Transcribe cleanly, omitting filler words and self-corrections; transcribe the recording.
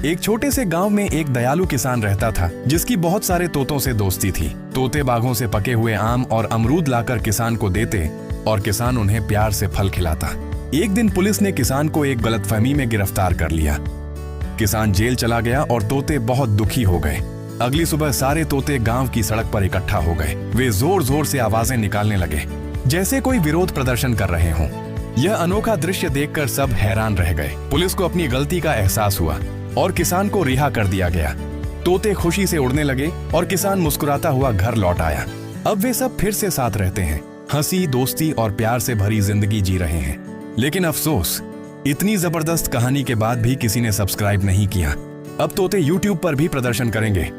एक छोटे से गांव में एक दयालु किसान रहता था जिसकी बहुत सारे तोतों से दोस्ती थी। तोते बागों से पके हुए आम और अमरूद लाकर किसान को देते और किसान उन्हें प्यार से फल खिलाता। एक दिन पुलिस ने किसान को एक गलतफहमी में गिरफ्तार कर लिया। किसान जेल चला गया और तोते बहुत दुखी हो गए। अगली सुबह सारे तोते गांव की सड़क पर इकट्ठा हो गए। वे जोर जोर से आवाजें निकालने लगे जैसे कोई विरोध प्रदर्शन कर रहे हों। यह अनोखा दृश्य देखकर सब हैरान रह गए। पुलिस को अपनी गलती का एहसास हुआ और किसान को रिहा कर दिया गया। तोते खुशी से उड़ने लगे और किसान मुस्कुराता हुआ घर लौट आया। अब वे सब फिर से साथ रहते हैं, हंसी, दोस्ती और प्यार से भरी जिंदगी जी रहे हैं। लेकिन अफसोस, इतनी जबरदस्त कहानी के बाद भी किसी ने सब्सक्राइब नहीं किया। अब तोते YouTube पर भी प्रदर्शन करेंगे